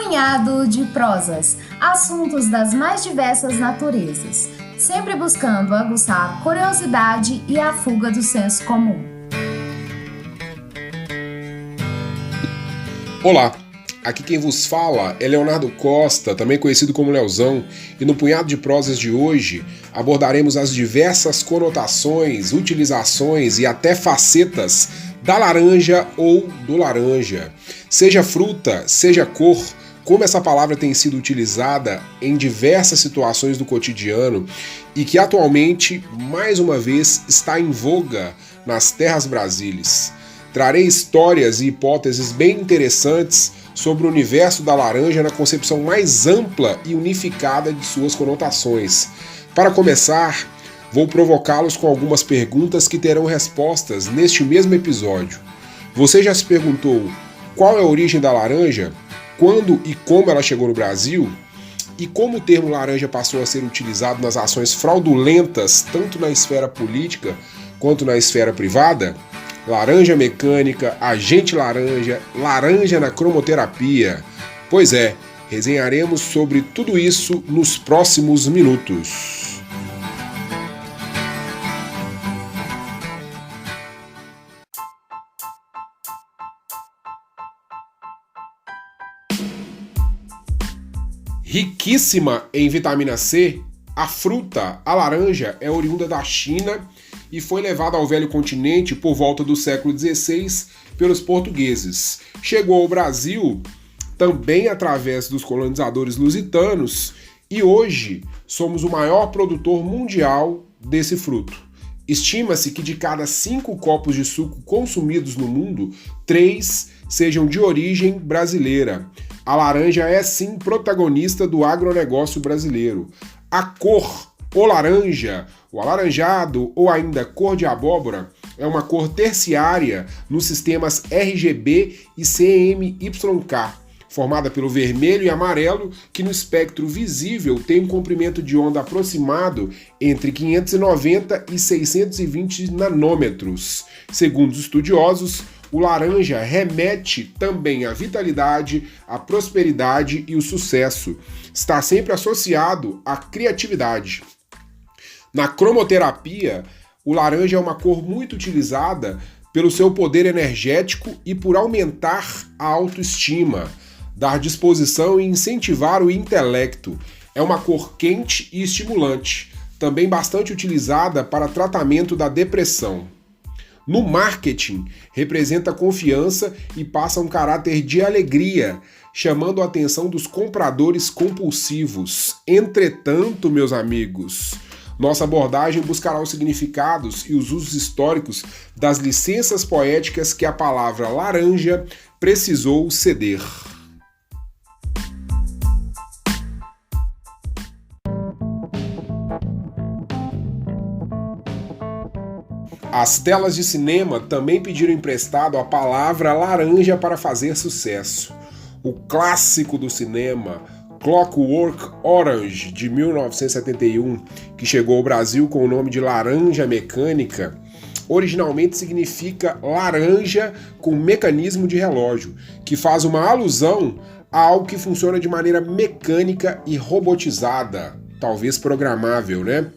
Punhado de prosas, assuntos das mais diversas naturezas, sempre buscando aguçar a curiosidade e a fuga do senso comum. Olá, aqui quem vos fala é Leonardo Costa, também conhecido como Leozão, e no Punhado de Prosas de hoje abordaremos as diversas conotações, utilizações e até facetas da laranja ou do laranja. Seja fruta, seja cor, como essa palavra tem sido utilizada em diversas situações do cotidiano e que atualmente, mais uma vez, está em voga nas terras brasílias. Trarei histórias e hipóteses bem interessantes sobre o universo da laranja na concepção mais ampla e unificada de suas conotações. Para começar, vou provocá-los com algumas perguntas que terão respostas neste mesmo episódio. Você já se perguntou qual é a origem da laranja? Quando e como ela chegou no Brasil? E como o termo laranja passou a ser utilizado nas ações fraudulentas, tanto na esfera política quanto na esfera privada? Laranja mecânica, agente laranja, laranja na cromoterapia. Pois é, resenharemos sobre tudo isso nos próximos minutos. Riquíssima em vitamina C, a fruta, a laranja, é oriunda da China e foi levada ao velho continente por volta do século XVI pelos portugueses. Chegou ao Brasil também através dos colonizadores lusitanos e hoje somos o maior produtor mundial desse fruto. Estima-se que de cada 5 copos de suco consumidos no mundo, 3 sejam de origem brasileira. A laranja é sim protagonista do agronegócio brasileiro. A cor, o laranja, o alaranjado ou ainda cor de abóbora é uma cor terciária nos sistemas RGB e CMYK, formada pelo vermelho e amarelo, que no espectro visível tem um comprimento de onda aproximado entre 590 e 620 nanômetros. Segundo os estudiosos, o laranja remete também à vitalidade, à prosperidade e o sucesso. Está sempre associado à criatividade. Na cromoterapia, o laranja é uma cor muito utilizada pelo seu poder energético e por aumentar a autoestima, dar disposição e incentivar o intelecto. É uma cor quente e estimulante, também bastante utilizada para tratamento da depressão. No marketing, representa confiança e passa um caráter de alegria, chamando a atenção dos compradores compulsivos. Entretanto, meus amigos, nossa abordagem buscará os significados e os usos históricos das licenças poéticas que a palavra laranja precisou ceder. As telas de cinema também pediram emprestado a palavra laranja para fazer sucesso. O clássico do cinema, Clockwork Orange, de 1971, que chegou ao Brasil com o nome de Laranja Mecânica, originalmente significa laranja com mecanismo de relógio, que faz uma alusão a algo que funciona de maneira mecânica e robotizada, talvez programável, né?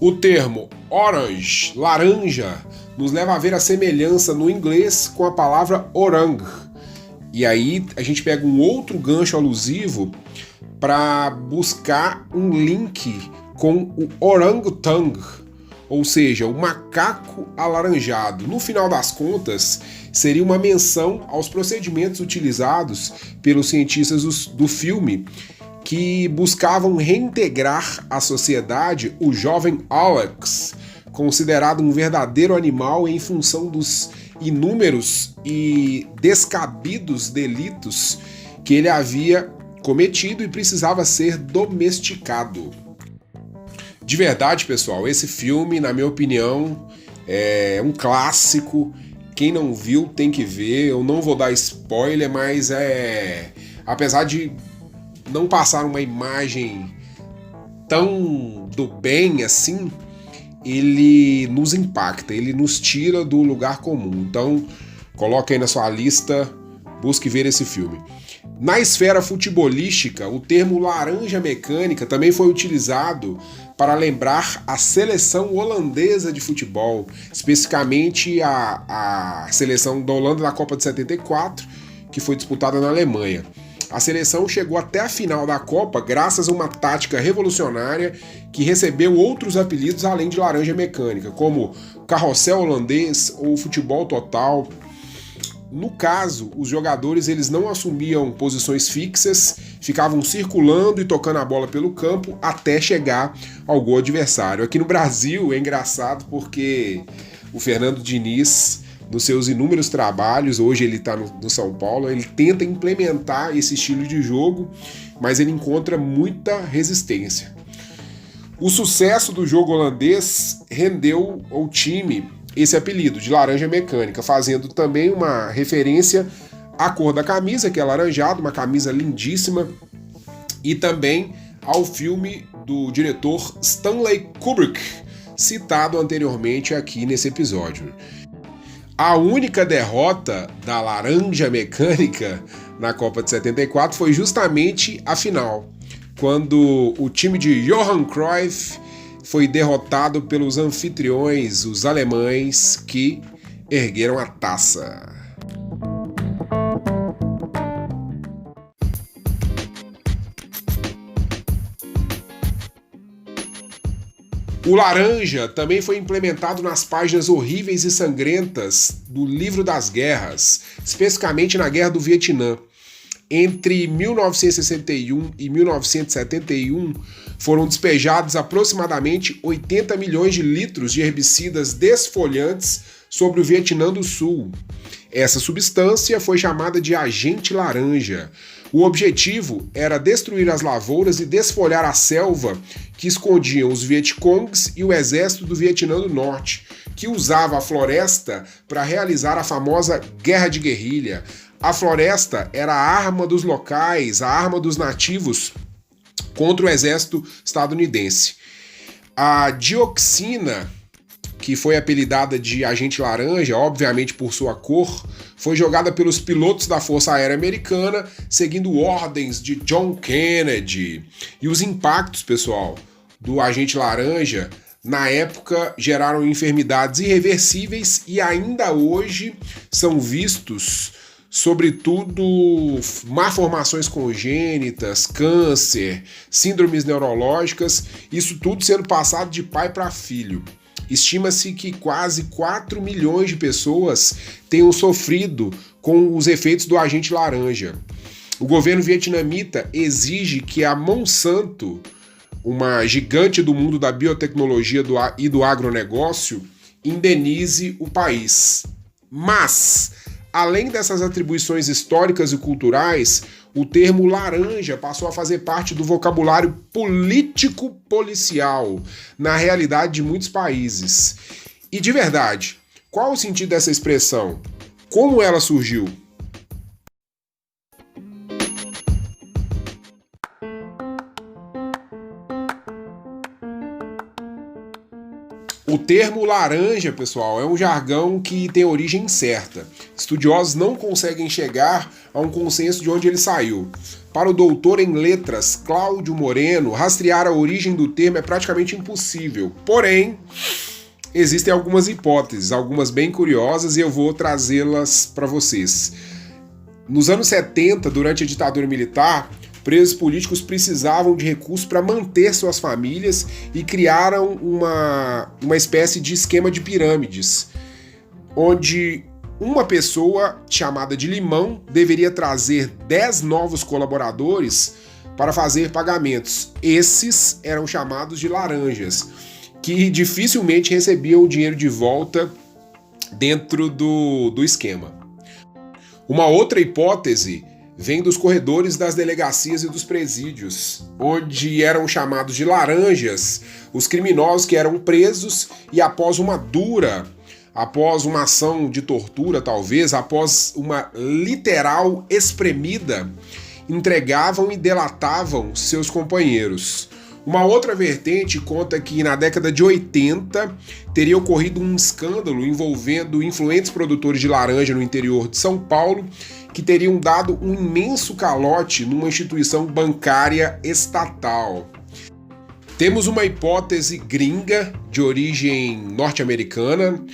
O termo orange, laranja, nos leva a ver a semelhança no inglês com a palavra orang. E aí a gente pega um outro gancho alusivo para buscar um link com o orangoutang, ou seja, o macaco alaranjado. No final das contas, seria uma menção aos procedimentos utilizados pelos cientistas do filme que buscavam reintegrar à sociedade o jovem Alex, considerado um verdadeiro animal em função dos inúmeros e descabidos delitos que ele havia cometido e precisava ser domesticado. De verdade, pessoal, esse filme, na minha opinião, é um clássico. Quem não viu tem que ver. Eu não vou dar spoiler, mas apesar de não passar uma imagem tão do bem assim, ele nos impacta, ele nos tira do lugar comum. Então, coloque aí na sua lista Busque ver esse filme. Na esfera futebolística, o termo laranja mecânica também foi utilizado para lembrar a seleção holandesa de futebol, especificamente a seleção da Holanda da Copa de 74, que foi disputada na Alemanha. A seleção chegou até a final da Copa graças a uma tática revolucionária que recebeu outros apelidos além de laranja mecânica, como carrossel holandês ou futebol total. No caso, os jogadores eles não assumiam posições fixas, ficavam circulando e tocando a bola pelo campo até chegar ao gol adversário. Aqui no Brasil é engraçado porque o Fernando Diniz, nos seus inúmeros trabalhos, hoje ele está no São Paulo, ele tenta implementar esse estilo de jogo, mas ele encontra muita resistência. O sucesso do jogo holandês rendeu ao time esse apelido de laranja mecânica, fazendo também uma referência à cor da camisa, que é alaranjado, uma camisa lindíssima, e também ao filme do diretor Stanley Kubrick, citado anteriormente aqui nesse episódio. A única derrota da laranja mecânica na Copa de 74 foi justamente a final, quando o time de Johan Cruyff foi derrotado pelos anfitriões, os alemães, que ergueram a taça. O laranja também foi implementado nas páginas horríveis e sangrentas do Livro das Guerras, especificamente na Guerra do Vietnã. Entre 1961 e 1971, foram despejados aproximadamente 80 milhões de litros de herbicidas desfolhantes sobre o Vietnã do Sul. Essa substância foi chamada de agente laranja. O objetivo era destruir as lavouras e desfolhar a selva que escondiam os Vietcongs e o exército do Vietnã do Norte, que usava a floresta para realizar a famosa guerra de guerrilha. A floresta era a arma dos locais, a arma dos nativos contra o exército estadunidense. A dioxina, que foi apelidada de agente laranja, obviamente por sua cor, foi jogada pelos pilotos da Força Aérea Americana, seguindo ordens de John Kennedy. E os impactos, pessoal, do agente laranja, na época, geraram enfermidades irreversíveis e ainda hoje são vistos, sobretudo, malformações congênitas, câncer, síndromes neurológicas, isso tudo sendo passado de pai para filho. Estima-se que quase 4 milhões de pessoas tenham sofrido com os efeitos do agente laranja. O governo vietnamita exige que a Monsanto, uma gigante do mundo da biotecnologia e do agronegócio, indenize o país. Mas, além dessas atribuições históricas e culturais, o termo laranja passou a fazer parte do vocabulário político-policial na realidade de muitos países. E de verdade, qual o sentido dessa expressão? Como ela surgiu? O termo laranja, pessoal, é um jargão que tem origem incerta. Estudiosos não conseguem chegar a um consenso de onde ele saiu. Para o doutor em letras Cláudio Moreno, rastrear a origem do termo é praticamente impossível. Porém, existem algumas hipóteses, algumas bem curiosas, e eu vou trazê-las para vocês. Nos anos 70, durante a ditadura militar, presos políticos precisavam de recursos para manter suas famílias e criaram uma espécie de esquema de pirâmides, onde uma pessoa chamada de Limão deveria trazer 10 novos colaboradores para fazer pagamentos. Esses eram chamados de laranjas, que dificilmente recebiam o dinheiro de volta dentro do esquema. Uma outra hipótese vem dos corredores das delegacias e dos presídios, onde eram chamados de laranjas os criminosos que eram presos e após uma ação de tortura talvez, após uma literal espremida, entregavam e delatavam seus companheiros. Uma outra vertente conta que na década de 80 teria ocorrido um escândalo envolvendo influentes produtores de laranja no interior de São Paulo que teriam dado um imenso calote numa instituição bancária estatal. Temos uma hipótese gringa de origem norte-americana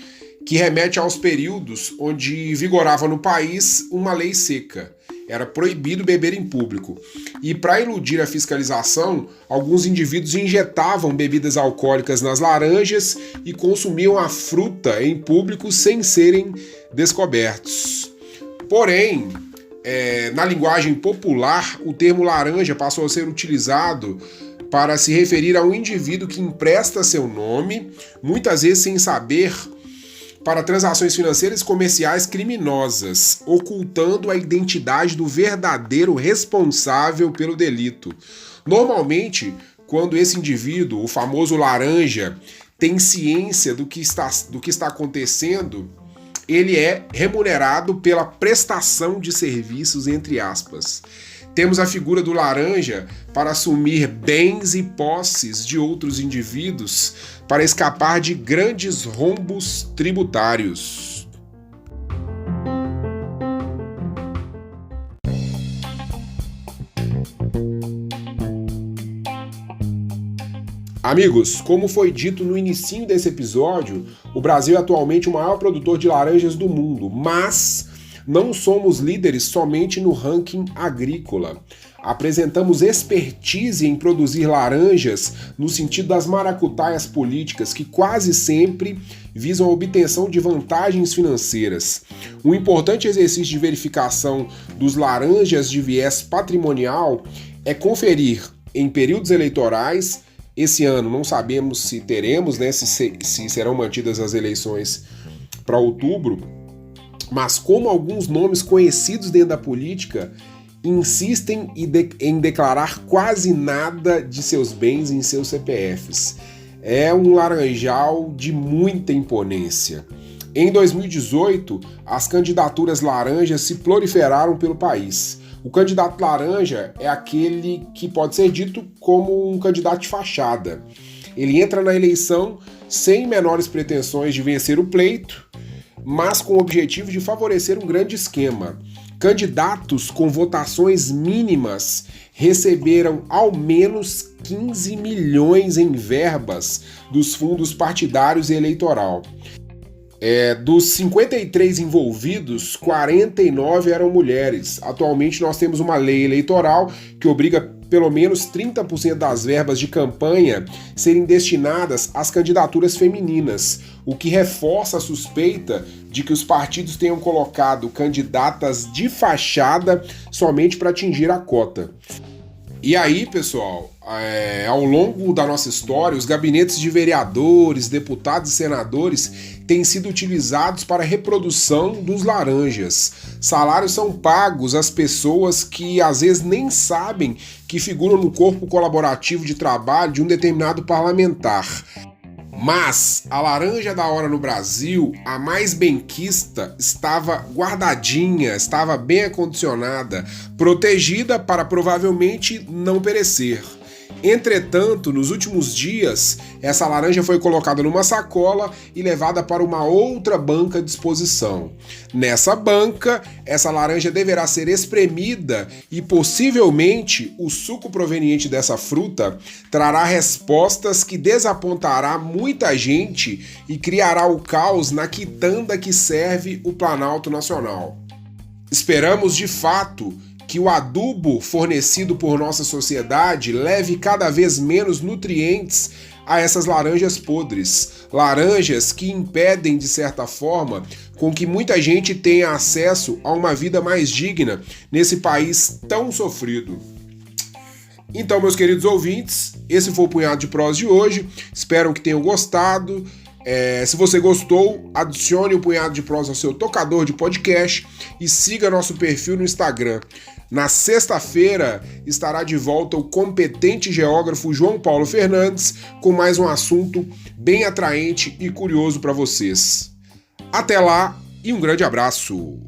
que remete aos períodos onde vigorava no país uma lei seca. Era proibido beber em público. E para iludir a fiscalização, alguns indivíduos injetavam bebidas alcoólicas nas laranjas e consumiam a fruta em público sem serem descobertos. Porém, na linguagem popular, o termo laranja passou a ser utilizado para se referir a um indivíduo que empresta seu nome, muitas vezes sem saber, para transações financeiras e comerciais criminosas, ocultando a identidade do verdadeiro responsável pelo delito. Normalmente, quando esse indivíduo, o famoso laranja, tem ciência do que está acontecendo, ele é remunerado pela prestação de serviços, entre aspas. Temos a figura do laranja para assumir bens e posses de outros indivíduos para escapar de grandes rombos tributários. Amigos, como foi dito no início desse episódio, o Brasil é atualmente o maior produtor de laranjas do mundo, mas não somos líderes somente no ranking agrícola. Apresentamos expertise em produzir laranjas no sentido das maracutaias políticas, que quase sempre visam a obtenção de vantagens financeiras. Um importante exercício de verificação dos laranjas de viés patrimonial é conferir em períodos eleitorais. Esse ano não sabemos se teremos, se serão mantidas as eleições para outubro, mas como alguns nomes conhecidos dentro da política insistem em declarar quase nada de seus bens em seus CPFs. É um laranjal de muita imponência. Em 2018, as candidaturas laranjas se proliferaram pelo país. O candidato laranja é aquele que pode ser dito como um candidato de fachada. Ele entra na eleição sem menores pretensões de vencer o pleito, mas com o objetivo de favorecer um grande esquema. Candidatos com votações mínimas receberam ao menos 15 milhões em verbas dos fundos partidários e eleitoral. Dos 53 envolvidos, 49 eram mulheres. Atualmente nós temos uma lei eleitoral que obriga pelo menos 30% das verbas de campanha serem destinadas às candidaturas femininas, o que reforça a suspeita de que os partidos tenham colocado candidatas de fachada somente para atingir a cota. E aí, pessoal, ao longo da nossa história, os gabinetes de vereadores, deputados e senadores têm sido utilizados para a reprodução dos laranjas. Salários são pagos às pessoas que às vezes nem sabem que figuram no corpo colaborativo de trabalho de um determinado parlamentar. Mas a laranja da hora no Brasil, a mais benquista, estava guardadinha, estava bem acondicionada, protegida para provavelmente não perecer. Entretanto, nos últimos dias, essa laranja foi colocada numa sacola e levada para uma outra banca de exposição. Nessa banca, essa laranja deverá ser espremida e possivelmente o suco proveniente dessa fruta trará respostas que desapontará muita gente e criará o caos na quitanda que serve o Planalto Nacional. Esperamos de fato que o adubo fornecido por nossa sociedade leve cada vez menos nutrientes a essas laranjas podres, laranjas que impedem, de certa forma, com que muita gente tenha acesso a uma vida mais digna nesse país tão sofrido. Então, meus queridos ouvintes, esse foi o Punhado de Prosa de hoje, espero que tenham gostado. Se você gostou, adicione o Punhado de Prosa ao seu tocador de podcast e siga nosso perfil no Instagram. Na sexta-feira estará de volta o competente geógrafo João Paulo Fernandes com mais um assunto bem atraente e curioso para vocês. Até lá e um grande abraço!